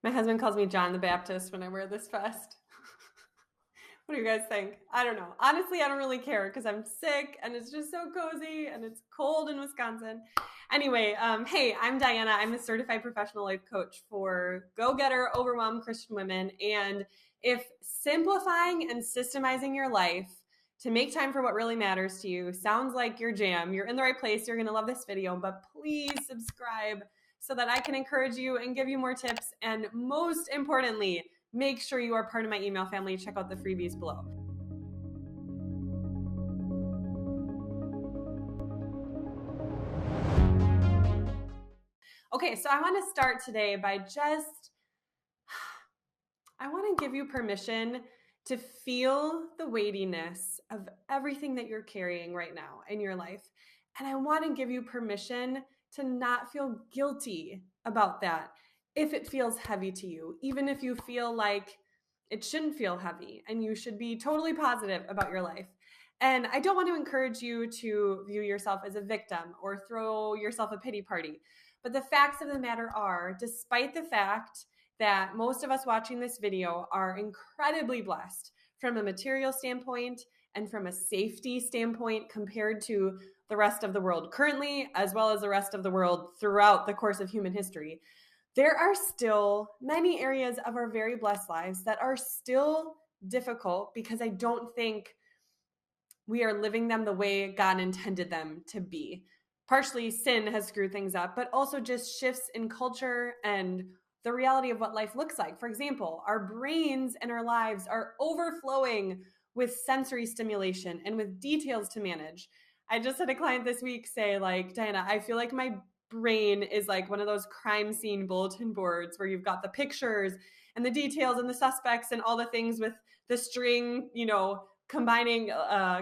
My husband calls me John the Baptist when I wear this vest. What do you guys think? I don't know. Honestly, I don't really care because I'm sick and it's just so cozy and it's cold in Wisconsin. Anyway, hey, I'm Diana. I'm a certified professional life coach for go-getter, overwhelmed Christian women. And if simplifying and systemizing your life to make time for what really matters to you sounds like your jam, you're in the right place. You're going to love this video, but please subscribe so that I can encourage you and give you more tips. And most importantly, make sure you are part of my email family. Check out the freebies below. Okay, so I want to start today by I want to give you permission to feel the weightiness of everything that you're carrying right now in your life. And I want to give you permission to not feel guilty about that if it feels heavy to you, even if you feel like it shouldn't feel heavy and you should be totally positive about your life. And I don't want to encourage you to view yourself as a victim or throw yourself a pity party. But the facts of the matter are, despite the fact that most of us watching this video are incredibly blessed from a material standpoint and from a safety standpoint compared to the rest of the world currently, as well as the rest of the world throughout the course of human history, there are still many areas of our very blessed lives that are still difficult because I don't think we are living them the way God intended them to be. Partially sin has screwed things up, but also just shifts in culture and the reality of what life looks like. For example, our brains and our lives are overflowing with sensory stimulation and with details to manage. I just had a client this week say, like, Diana, I feel like my brain is like one of those crime scene bulletin boards where you've got the pictures and the details and the suspects and all the things with the string, combining,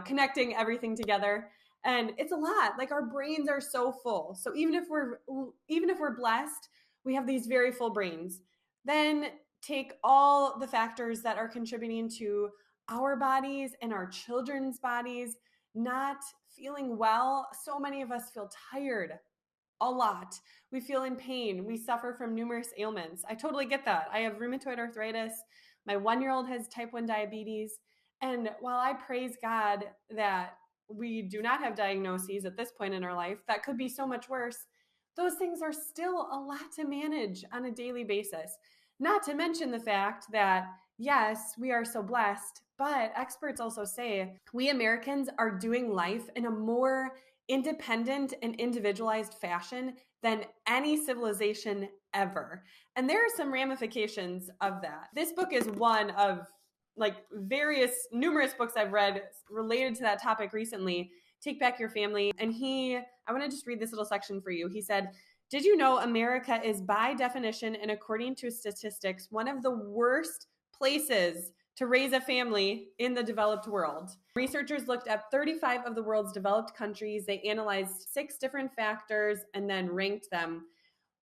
connecting everything together. And it's a lot. Like, our brains are so full. So even if we're blessed, we have these very full brains. Then take all the factors that are contributing to our bodies and our children's bodies not feeling well. So many of us feel tired a lot. We feel in pain. We suffer from numerous ailments. I totally get that. I have rheumatoid arthritis. My 1-year-old has type 1 diabetes. And while I praise God that we do not have diagnoses at this point in our life, that could be so much worse, those things are still a lot to manage on a daily basis. Not to mention the fact that, yes, we are so blessed, but experts also say we Americans are doing life in a more independent and individualized fashion than any civilization ever. And there are some ramifications of that. This book is one of numerous books I've read related to that topic recently. Take Back Your Family. And I want to just read this little section for you. He said, did you know America is by definition and according to statistics, one of the worst places to raise a family in the developed world? Researchers looked at 35 of the world's developed countries. They analyzed 6 different factors and then ranked them.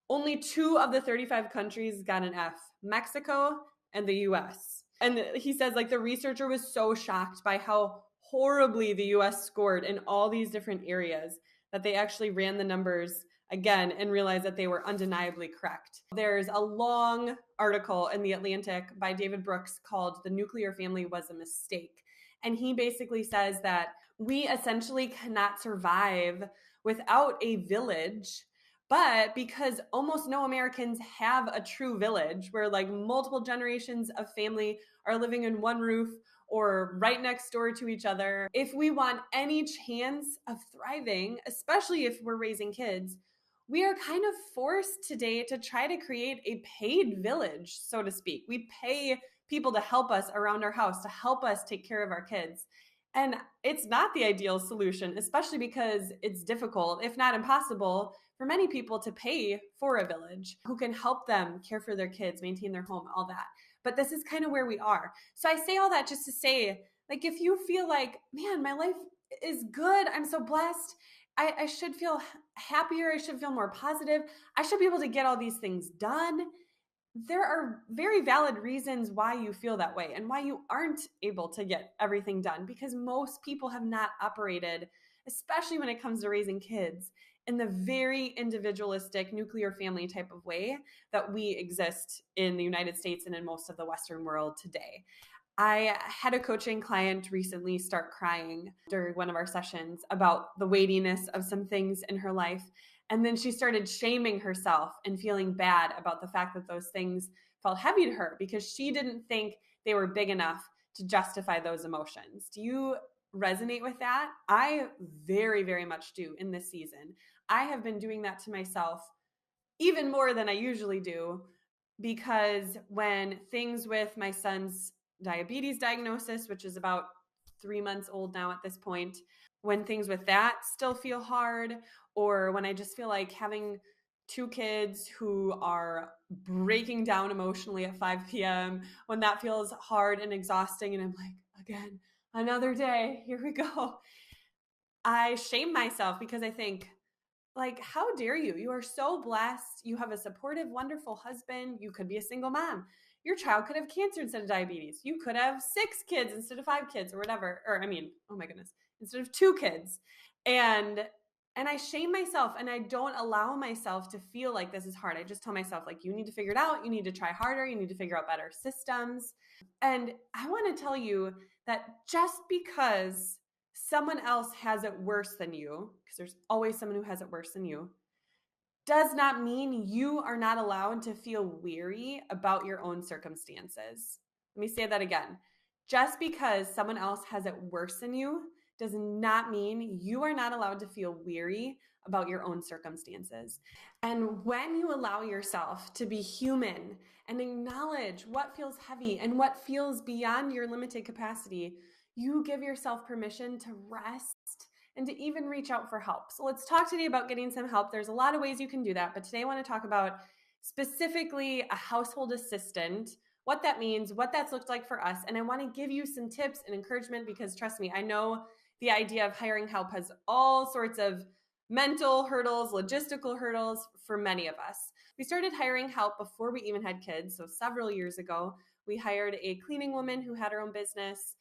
Only 2 of the 35 countries got an F, Mexico and the US. And he says, the researcher was so shocked by how horribly the US scored in all these different areas that they actually ran the numbers again and realized that they were undeniably correct. There's a long article in The Atlantic by David Brooks called "The Nuclear Family Was a Mistake." And he basically says that we essentially cannot survive without a village, but because almost no Americans have a true village where multiple generations of family are living in one roof or right next door to each other, if we want any chance of thriving, especially if we're raising kids, we are kind of forced today to try to create a paid village, so to speak. We pay people to help us around our house, to help us take care of our kids. And it's not the ideal solution, especially because it's difficult, if not impossible, for many people to pay for a village who can help them care for their kids, maintain their home, all that. But this is kind of where we are. So I say all that just to say, if you feel like, man, my life is good, I'm so blessed, I should feel happier, I should feel more positive, I should be able to get all these things done. There are very valid reasons why you feel that way and why you aren't able to get everything done, because most people have not operated, especially when it comes to raising kids, in the very individualistic nuclear family type of way that we exist in the United States and in most of the Western world today. I had a coaching client recently start crying during one of our sessions about the weightiness of some things in her life. And then she started shaming herself and feeling bad about the fact that those things felt heavy to her because she didn't think they were big enough to justify those emotions. Do you resonate with that? I very, very much do in this season. I have been doing that to myself even more than I usually do, because when things with my son's diabetes diagnosis, which is about 3 months old now at this point, when things with that still feel hard, or when I just feel like having 2 kids who are breaking down emotionally at 5 p.m., when that feels hard and exhausting, and I'm like, again, another day, here we go. I shame myself because I think, like, how dare you? You are so blessed. You have a supportive, wonderful husband. You could be a single mom. Your child could have cancer instead of diabetes. You could have 6 kids instead of 5 kids or whatever. Or, I mean, oh my goodness, instead of 2 kids. And I shame myself, and I don't allow myself to feel like this is hard. I just tell myself, like, you need to figure it out. You need to try harder. You need to figure out better systems. And I want to tell you that just because someone else has it worse than you, because there's always someone who has it worse than you, does not mean you are not allowed to feel weary about your own circumstances. Let me say that again. Just because someone else has it worse than you does not mean you are not allowed to feel weary about your own circumstances. And when you allow yourself to be human and acknowledge what feels heavy and what feels beyond your limited capacity, you give yourself permission to rest and to even reach out for help. So let's talk today about getting some help. There's a lot of ways you can do that, but today I want to talk about specifically a household assistant, what that means, what that's looked like for us. And I want to give you some tips and encouragement because trust me, I know the idea of hiring help has all sorts of mental hurdles, logistical hurdles for many of us. We started hiring help before we even had kids. So several years ago, we hired a cleaning woman who had her own business.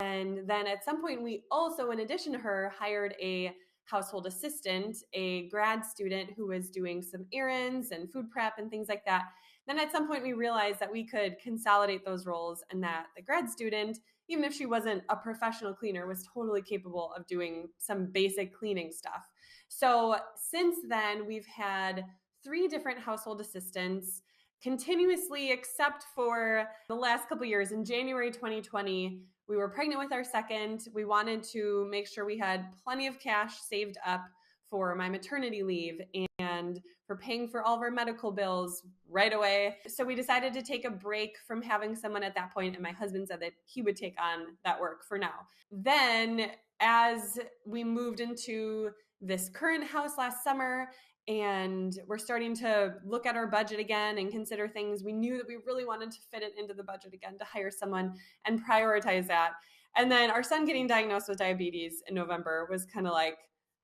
And then at some point, we also, in addition to her, hired a household assistant, a grad student who was doing some errands and food prep and things like that. Then at some point, we realized that we could consolidate those roles and that the grad student, even if she wasn't a professional cleaner, was totally capable of doing some basic cleaning stuff. So since then, we've had 3 different household assistants continuously, except for the last couple of years. In January 2020, we were pregnant with our second. We wanted to make sure we had plenty of cash saved up for my maternity leave and for paying for all of our medical bills right away. So we decided to take a break from having someone at that point, and my husband said that he would take on that work for now. Then as we moved into this current house last summer, and we're starting to look at our budget again and consider things, we knew that we really wanted to fit it into the budget again to hire someone and prioritize that. And then our son getting diagnosed with diabetes in November was kind of like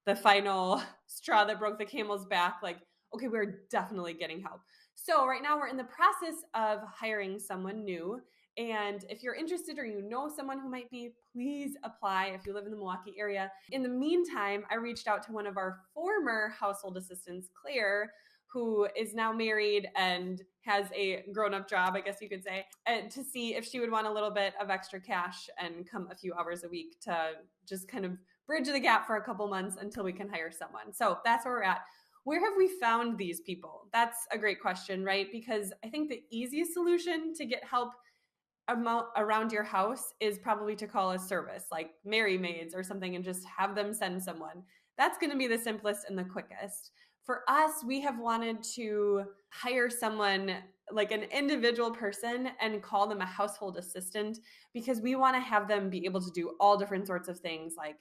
the final straw that broke the camel's back. Like, okay, we're definitely getting help. So right now we're in the process of hiring someone new. And if you're interested or you know someone who might be, please apply if you live in the Milwaukee area. In the meantime, I reached out to one of our former household assistants, Claire, who is now married and has a grown-up job, I guess you could say, to see if she would want a little bit of extra cash and come a few hours a week to just kind of bridge the gap for a couple months until we can hire someone. So that's where we're at. Where have we found these people? That's a great question, right? Because I think the easiest solution to get help around your house is probably to call a service like Mary Maids or something and just have them send someone. That's going to be the simplest and the quickest. For us, we have wanted to hire someone like an individual person and call them a household assistant because we want to have them be able to do all different sorts of things like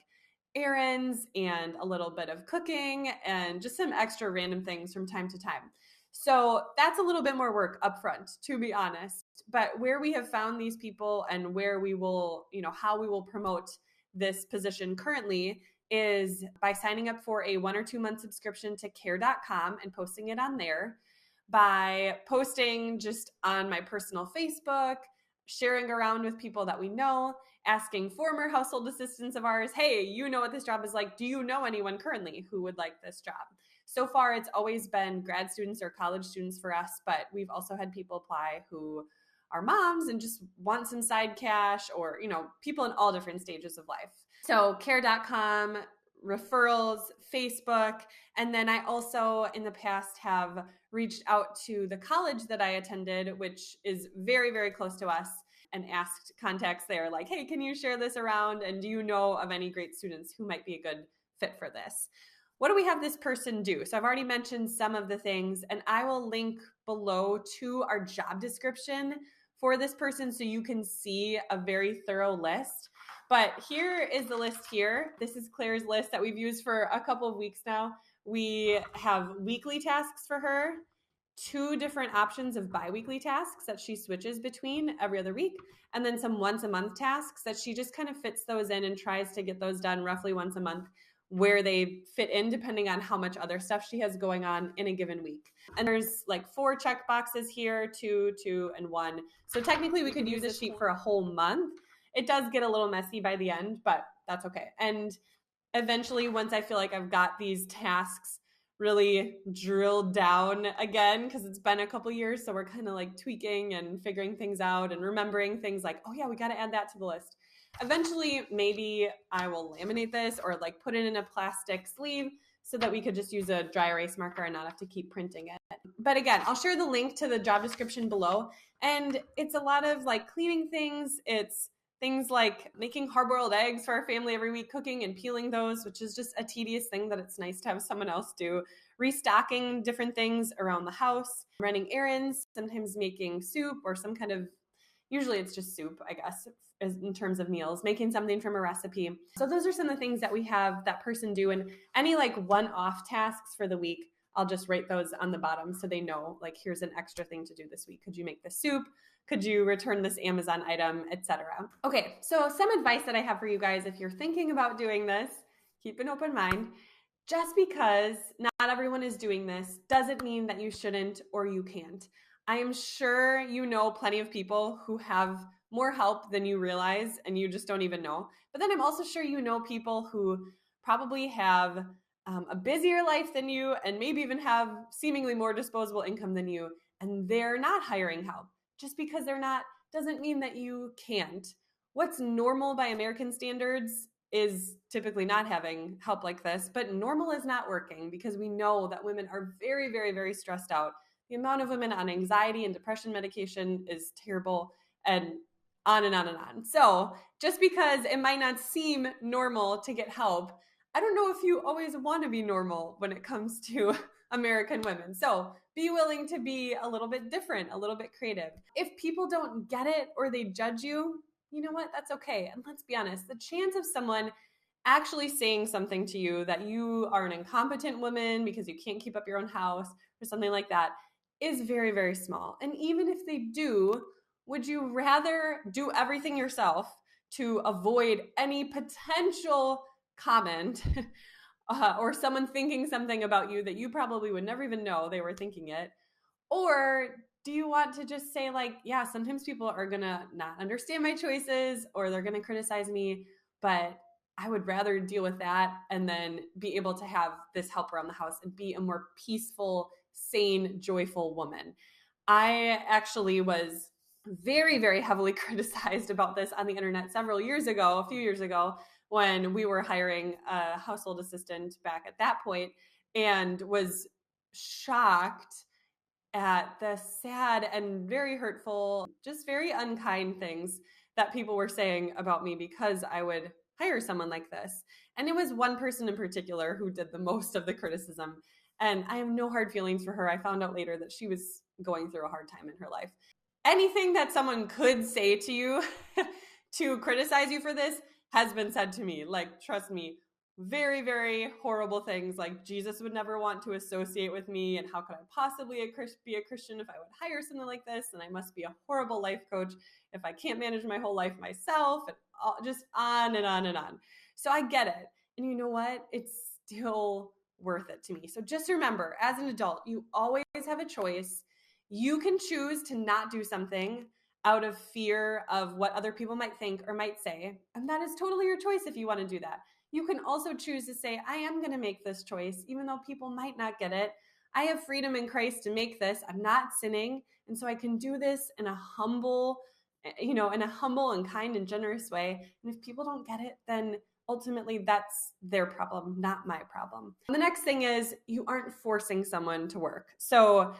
errands and a little bit of cooking and just some extra random things from time to time. So that's a little bit more work upfront, to be honest. But where we have found these people and where we will, how we will promote this position currently is by signing up for a 1 or 2 month subscription to care.com and posting it on there, by posting just on my personal Facebook, sharing around with people that we know, asking former household assistants of ours, hey, you know what this job is like. Do you know anyone currently who would like this job? So far, it's always been grad students or college students for us, but we've also had people apply who are moms and just want some side cash, or, people in all different stages of life. So care.com, referrals, Facebook, and then I also in the past have reached out to the college that I attended, which is very, very close to us, and asked contacts there like, hey, can you share this around? And do you know of any great students who might be a good fit for this? What do we have this person do? So I've already mentioned some of the things, and I will link below to our job description for this person so you can see a very thorough list. But here is the list here. This is Claire's list that we've used for a couple of weeks now. We have weekly tasks for her, 2 different options of bi-weekly tasks that she switches between every other week, and then some once a month tasks that she just kind of fits those in and tries to get those done roughly once a month, where they fit in depending on how much other stuff she has going on in a given week. And there's like 4 check boxes here, 2, 2, and 1. So technically we could use a sheet for a whole month. It does get a little messy by the end, but that's okay. And eventually, once I feel like I've got these tasks really drilled down again, because it's been a couple years, so we're kind of like tweaking and figuring things out and remembering things like, oh yeah, we got to add that to the list. Eventually, maybe I will laminate this or like put it in a plastic sleeve so that we could just use a dry erase marker and not have to keep printing it. But again, I'll share the link to the job description below. And it's a lot of like cleaning things. It's things like making hard-boiled eggs for our family every week, cooking and peeling those, which is just a tedious thing that it's nice to have someone else do. Restocking different things around the house, running errands, sometimes making soup or some kind of, usually it's just soup, I guess, in terms of meals, making something from a recipe. So those are some of the things that we have that person do. And any like one-off tasks for the week, I'll just write those on the bottom so they know, like, here's an extra thing to do this week. Could you make the soup? Could you return this Amazon item, etc.? Okay, so some advice that I have for you guys if you're thinking about doing this, keep an open mind. Just because not everyone is doing this doesn't mean that you shouldn't or you can't. I am sure you know plenty of people who have more help than you realize and you just don't even know. But then I'm also sure you know people who probably have a busier life than you and maybe even have seemingly more disposable income than you, and they're not hiring help. Just because they're not doesn't mean that you can't. What's normal by American standards is typically not having help like this, but normal is not working because we know that women are very, very, very stressed out. The amount of women on anxiety and depression medication is terrible, and on and on and on. So just because it might not seem normal to get help, I don't know if you always want to be normal when it comes to American women. So be willing to be a little bit different, a little bit creative. If people don't get it or they judge you, you know what? That's okay. And let's be honest, the chance of someone actually saying something to you that you are an incompetent woman because you can't keep up your own house or something like that is very, very small. And even if they do, would you rather do everything yourself to avoid any potential comment or someone thinking something about you that you probably would never even know they were thinking it? Or do you want to just say like, yeah, sometimes people are going to not understand my choices or they're going to criticize me, but I would rather deal with that and then be able to have this help around the house and be a more peaceful, sane, joyful woman. I actually was very, very heavily criticized about this on the internet a few years ago, when we were hiring a household assistant back at that point, and was shocked at the sad and very hurtful, just very unkind things that people were saying about me because I would hire someone like this. And it was one person in particular who did the most of the criticism. And I have no hard feelings for her. I found out later that she was going through a hard time in her life. Anything that someone could say to you to criticize you for this has been said to me. Like, trust me, very, very horrible things like Jesus would never want to associate with me, and how could I possibly be a Christian if I would hire something like this, and I must be a horrible life coach if I can't manage my whole life myself, and just on and on and on. So I get it. And you know what? It's still worth it to me. So just remember, as an adult, you always have a choice. You can choose to not do something out of fear of what other people might think or might say. And that is totally your choice if you want to do that. You can also choose to say, I am going to make this choice, even though people might not get it. I have freedom in Christ to make this. I'm not sinning. And so I can do this in a humble, in a humble and kind and generous way. And if people don't get it, then ultimately that's their problem, not my problem. And the next thing is you aren't forcing someone to work. So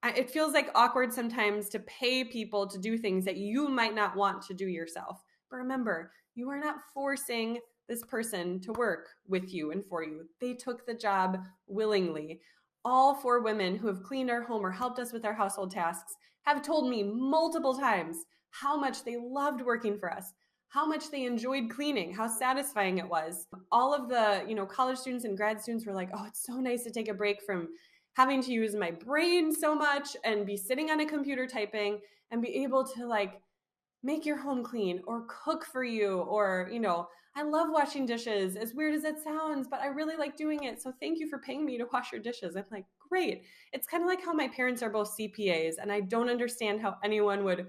it feels like awkward sometimes to pay people to do things that you might not want to do yourself. But remember, you are not forcing this person to work with you and for you. They took the job willingly. All 4 women who have cleaned our home or helped us with our household tasks have told me multiple times how much they loved working for us, how much they enjoyed cleaning, how satisfying it was. All of the, college students and grad students were like, oh, it's so nice to take a break from having to use my brain so much and be sitting on a computer typing and be able to like make your home clean or cook for you or, I love washing dishes, as weird as that sounds, but I really like doing it. So thank you for paying me to wash your dishes. I'm like, great. It's kind of like how my parents are both CPAs and I don't understand how anyone would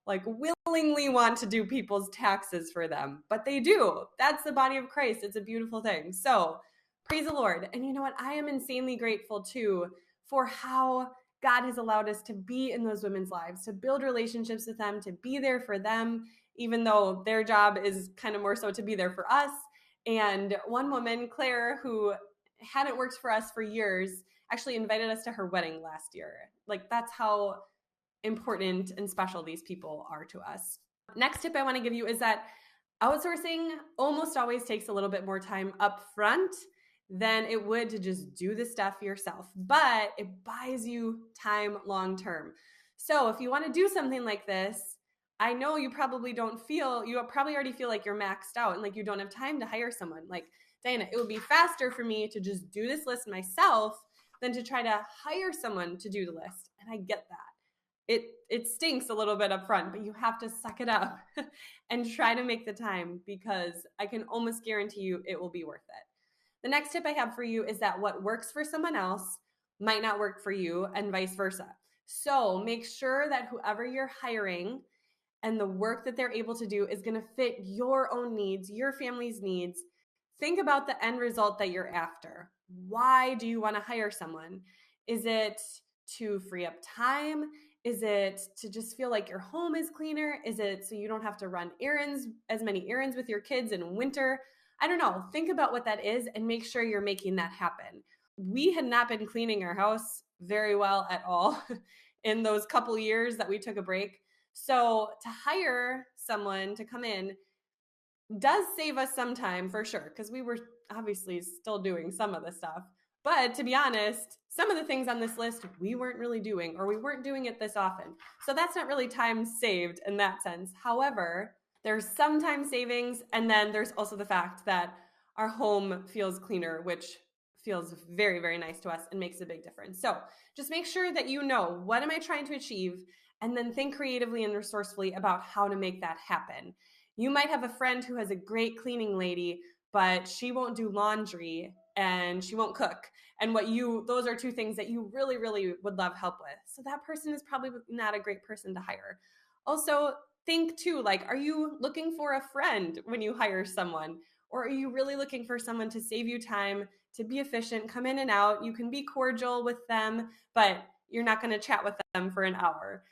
like willingly want to do people's taxes for them, but they do. That's the body of Christ. It's a beautiful thing. So praise the Lord. And you know what? I am insanely grateful too for how God has allowed us to be in those women's lives, to build relationships with them, to be there for them, even though their job is kind of more so to be there for us. And one woman, Claire, who hadn't worked for us for years, actually invited us to her wedding last year. Like that's how important and special these people are to us. Next tip I want to give you is that outsourcing almost always takes a little bit more time up front than it would to just do the stuff yourself, but it buys you time long term. So if you want to do something like this, I know you probably already feel like you're maxed out and like you don't have time to hire someone. Like, Diana, it would be faster for me to just do this list myself than to try to hire someone to do the list. And I get that. It stinks a little bit up front, but you have to suck it up and try to make the time because I can almost guarantee you it will be worth it. The next tip I have for you is that what works for someone else might not work for you and vice versa. So make sure that whoever you're hiring and the work that they're able to do is going to fit your own needs, your family's needs. Think about the end result that you're after. Why do you want to hire someone? Is it to free up time? Is it to just feel like your home is cleaner? Is it so you don't have to run as many errands with your kids in winter? I don't know. Think about what that is and make sure you're making that happen. We had not been cleaning our house very well at all in those couple years that we took a break. So to hire someone to come in does save us some time for sure, because we were obviously still doing some of the stuff. But to be honest, some of the things on this list we weren't really doing, or we weren't doing it this often. So that's not really time saved in that sense. However, there's some time savings, and then there's also the fact that our home feels cleaner, which feels very, very nice to us and makes a big difference. So just make sure that you know, what am I trying to achieve? And then think creatively and resourcefully about how to make that happen. You might have a friend who has a great cleaning lady, but she won't do laundry and she won't cook. And those are 2 things that you really, really would love help with. So that person is probably not a great person to hire. Also, think too, like, are you looking for a friend when you hire someone? Or are you really looking for someone to save you time, to be efficient, come in and out? You can be cordial with them, but you're not going to chat with them for an hour.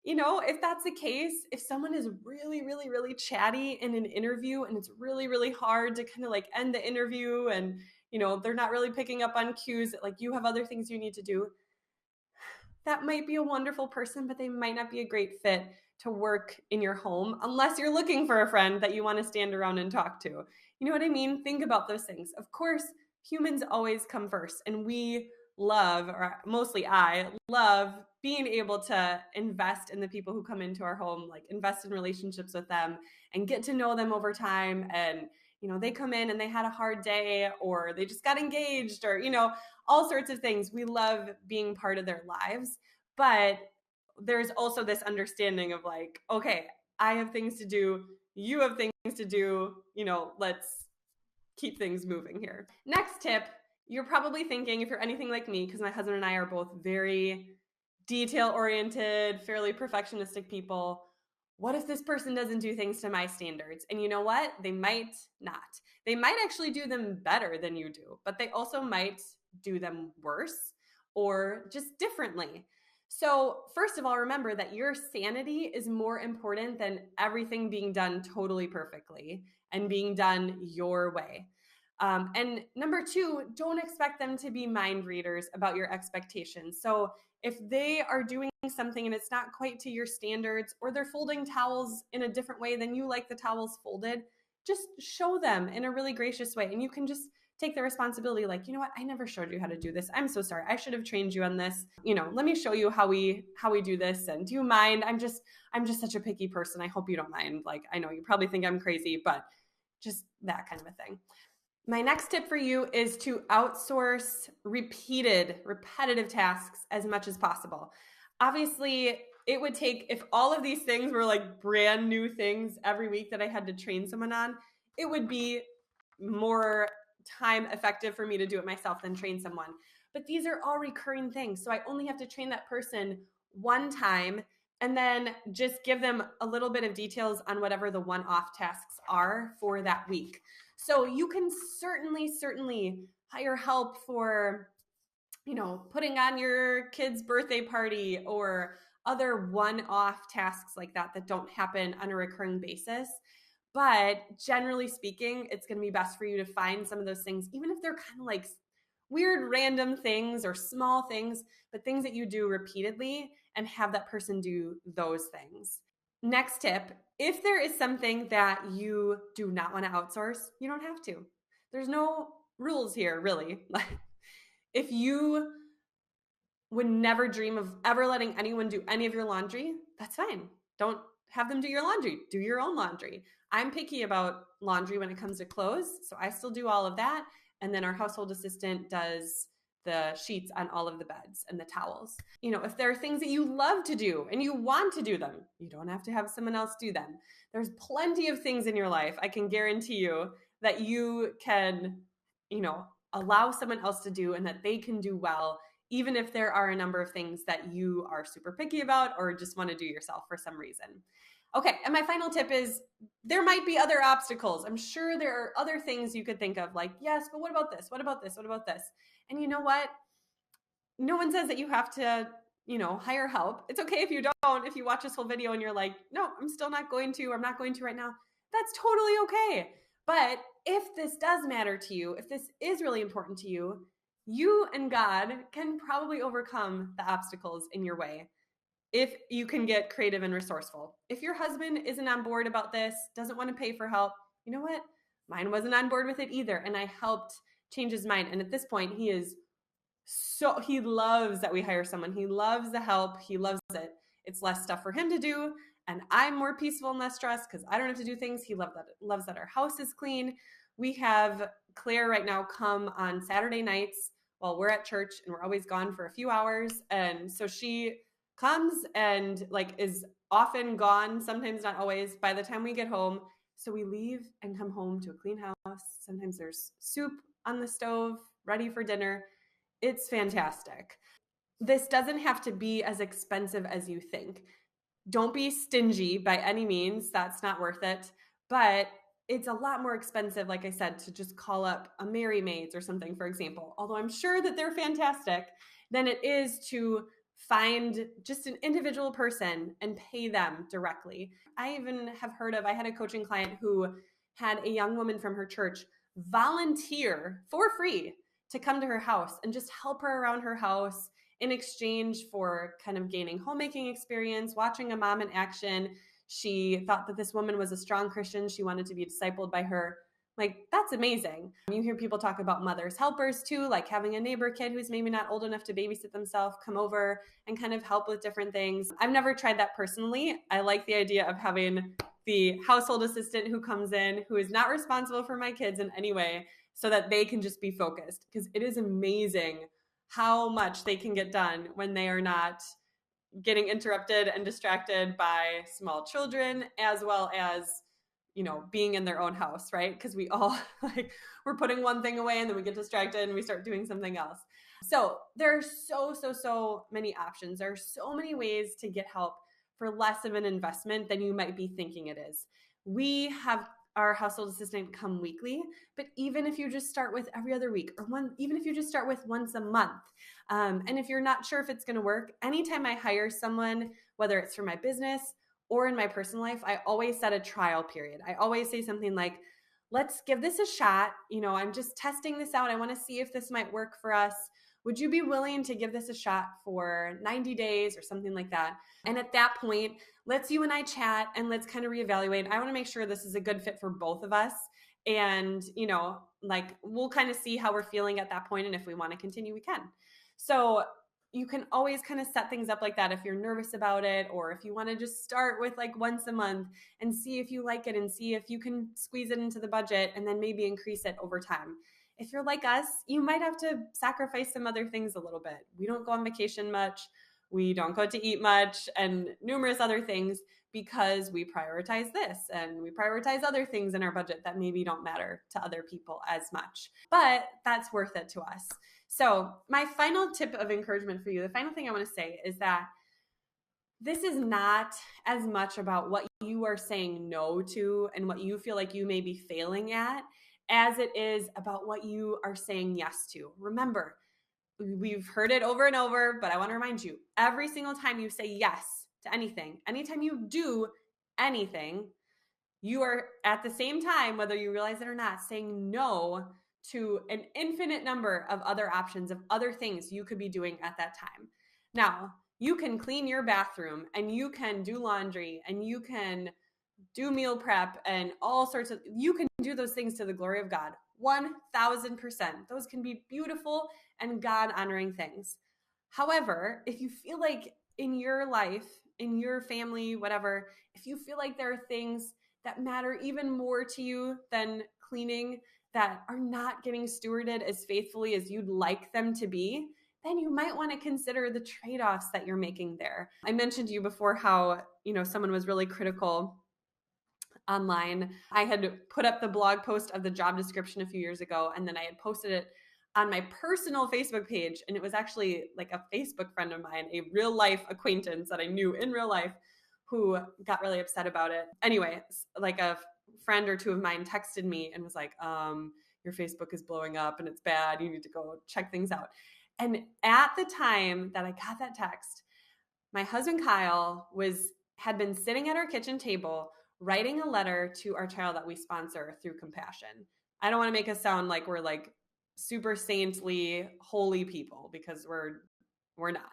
If that's the case, if someone is really, really, really chatty in an interview and it's really, really hard to kind of like end the interview and, they're not really picking up on cues that like you have other things you need to do, that might be a wonderful person, but they might not be a great fit to work in your home unless you're looking for a friend that you want to stand around and talk to. You know what I mean? Think about those things. Of course, humans always come first, and we love, or mostly I love, being able to invest in the people who come into our home, like invest in relationships with them and get to know them over time. And, they come in and they had a hard day, or they just got engaged, or, all sorts of things. We love being part of their lives. But there's also this understanding of like, okay, I have things to do. You have things to do. Let's keep things moving here. Next tip, you're probably thinking, if you're anything like me, because my husband and I are both very detail-oriented, fairly perfectionistic people, what if this person doesn't do things to my standards? And you know what? They might not. They might actually do them better than you do, but they also might do them worse or just differently. So, first of all, remember that your sanity is more important than everything being done totally perfectly and being done your way. And number two, don't expect them to be mind readers about your expectations. So, if they are doing something and it's not quite to your standards, or they're folding towels in a different way than you like the towels folded, just show them in a really gracious way. And you can just take the responsibility, like, you know what, I never showed you how to do this. I'm so sorry. I should have trained you on this. Let me show you how we do this. And do you mind? I'm just such a picky person. I hope you don't mind. Like, I know you probably think I'm crazy, but just that kind of a thing. My next tip for you is to outsource repetitive tasks as much as possible. Obviously, it would take, if all of these things were like brand new things every week that I had to train someone on, it would be more time effective for me to do it myself than train someone. But these are all recurring things. So I only have to train that person one time and then just give them a little bit of details on whatever the one-off tasks are for that week. So you can certainly hire help for, putting on your kid's birthday party or other one-off tasks like that don't happen on a recurring basis. But generally speaking, it's going to be best for you to find some of those things, even if they're kind of like weird random things or small things, but things that you do repeatedly, and have that person do those things. Next tip, if there is something that you do not want to outsource, you don't have to. There's no rules here, really. If you would never dream of ever letting anyone do any of your laundry, that's fine. Don't have them do your laundry. Do your own laundry. I'm picky about laundry when it comes to clothes, so I still do all of that. And then our household assistant does the sheets on all of the beds and the towels. If there are things that you love to do and you want to do them, you don't have to have someone else do them. There's plenty of things in your life, I can guarantee you, that you can, allow someone else to do and that they can do well, even if there are a number of things that you are super picky about or just want to do yourself for some reason. Okay, and my final tip is there might be other obstacles. I'm sure there are other things you could think of, like, yes, but what about this? What about this? What about this? And you know what? No one says that you have to, hire help. It's okay if you don't. If you watch this whole video and you're like, no, I'm still not going to, or I'm not going to right now, that's totally okay. But if this does matter to you, if this is really important to you, you and God can probably overcome the obstacles in your way if you can get creative and resourceful. If your husband isn't on board about this, doesn't want to pay for help, you know what? Mine wasn't on board with it either, and I helped change his mind. And at this point, he loves that we hire someone. He loves the help. He loves it. It's less stuff for him to do, and I'm more peaceful and less stressed because I don't have to do things. He loves that our house is clean. We have Claire right now come on Saturday nights while we're at church, and we're always gone for a few hours. And so she comes and is often gone, sometimes not always, by the time we get home. So we leave and come home to a clean house. Sometimes there's soup on the stove ready for dinner. It's fantastic. This doesn't have to be as expensive as you think. Don't be stingy by any means. That's not worth it. But it's a lot more expensive, like I said, to just call up a Mary Maids or something, for example, although I'm sure that they're fantastic, than it is to find just an individual person and pay them directly. I even have heard of, I had a coaching client who had a young woman from her church volunteer for free to come to her house and just help her around her house in exchange for kind of gaining homemaking experience, watching a mom in action. She thought that this woman was a strong Christian. She wanted to be discipled by her. That's amazing. You hear people talk about mothers helpers too, like having a neighbor kid who's maybe not old enough to babysit themselves come over and kind of help with different things. I've never tried that personally. I like the idea of having the household assistant who comes in, who is not responsible for my kids in any way, so that they can just be focused, because it is amazing how much they can get done when they are not getting interrupted and distracted by small children, as well as being in their own house, right? Because we all we're putting one thing away and then we get distracted and we start doing something else. So there are so many options. There are so many ways to get help for less of an investment than you might be thinking it is. We have our household assistant come weekly, but even if you just start with every other week, or even if you just start with once a month, and if you're not sure if it's going to work, anytime I hire someone, whether it's for my business or in my personal life, I always set a trial period. I always say something like, let's give this a shot. I'm just testing this out. I want to see if this might work for us. Would you be willing to give this a shot for 90 days or something like that? And at that point, let's you and I chat and let's kind of reevaluate. I want to make sure this is a good fit for both of us. And, we'll kind of see how we're feeling at that point. And if we want to continue, we can. So you can always kind of set things up like that if you're nervous about it, or if you want to just start with like once a month and see if you like it and see if you can squeeze it into the budget and then maybe increase it over time. If you're like us, you might have to sacrifice some other things a little bit. We don't go on vacation much. We don't go to eat much, and numerous other things, because we prioritize this and we prioritize other things in our budget that maybe don't matter to other people as much. But that's worth it to us. So my final tip of encouragement for you, the final thing I want to say is that this is not as much about what you are saying no to and what you feel like you may be failing at, as it is about what you are saying yes to. Remember, we've heard it over and over, but I want to remind you, every single time you say yes to anything, anytime you do anything, you are at the same time, whether you realize it or not, saying no to an infinite number of other options, of other things you could be doing at that time. Now, you can clean your bathroom and you can do laundry and you can do meal prep and all sorts of, you can do those things to the glory of God. 1,000%. Those can be beautiful and God-honoring things. However, if you feel like in your life, in your family, whatever, if you feel like there are things that matter even more to you than cleaning, that are not getting stewarded as faithfully as you'd like them to be, then you might want to consider the trade-offs that you're making there. I mentioned to you before how, someone was really critical online. I had put up the blog post of the job description a few years ago, and then I had posted it on my personal Facebook page. And it was actually like a Facebook friend of mine, a real life acquaintance that I knew in real life, who got really upset about it. Anyway, like a friend or two of mine texted me and was like, your Facebook is blowing up and it's bad. You need to go check things out. And at the time that I got that text, my husband Kyle had been sitting at our kitchen table writing a letter to our child that we sponsor through Compassion. I don't want to make us sound like we're like super saintly, holy people, because we're not.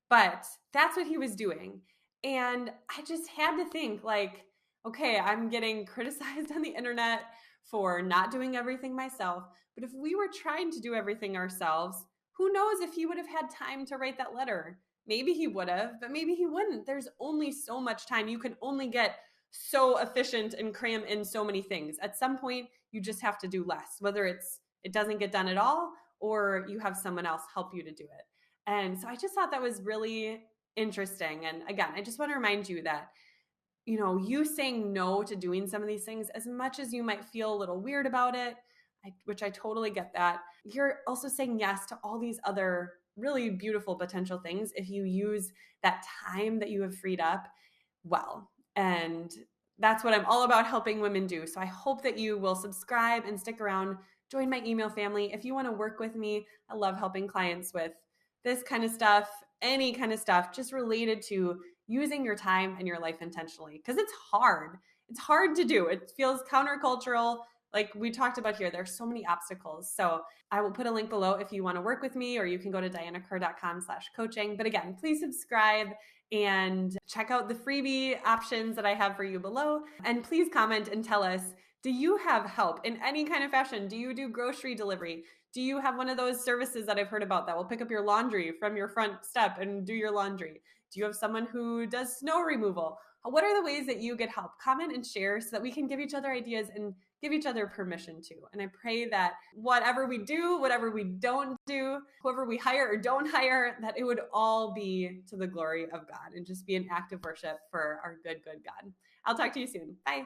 But that's what he was doing. And I just had to think like, okay, I'm getting criticized on the internet for not doing everything myself. But if we were trying to do everything ourselves, who knows if he would have had time to write that letter? Maybe he would have, but maybe he wouldn't. There's only so much time. You can only get so efficient and cram in so many things. At some point, you just have to do less, whether it doesn't get done at all or you have someone else help you to do it. And so I just thought that was really interesting. And again, I just want to remind you that, you saying no to doing some of these things, as much as you might feel a little weird about it, which I totally get that, you're also saying yes to all these other really beautiful potential things if you use that time that you have freed up well. And that's what I'm all about helping women do. So I hope that you will subscribe and stick around, join my email family. If you want to work with me, I love helping clients with this kind of stuff, any kind of stuff, just related to using your time and your life intentionally. Because it's hard. It's hard to do. It feels countercultural. Like we talked about here, there's so many obstacles. So I will put a link below if you want to work with me, or you can go to dianakerr.com/coaching. But again, please subscribe and check out the freebie options that I have for you below. And please comment and tell us, do you have help in any kind of fashion? Do you do grocery delivery? Do you have one of those services that I've heard about that will pick up your laundry from your front step and do your laundry? Do you have someone who does snow removal? What are the ways that you get help? Comment and share so that we can give each other ideas and give each other permission to. And I pray that whatever we do, whatever we don't do, whoever we hire or don't hire, that it would all be to the glory of God and just be an act of worship for our good God. I'll talk to you soon. Bye.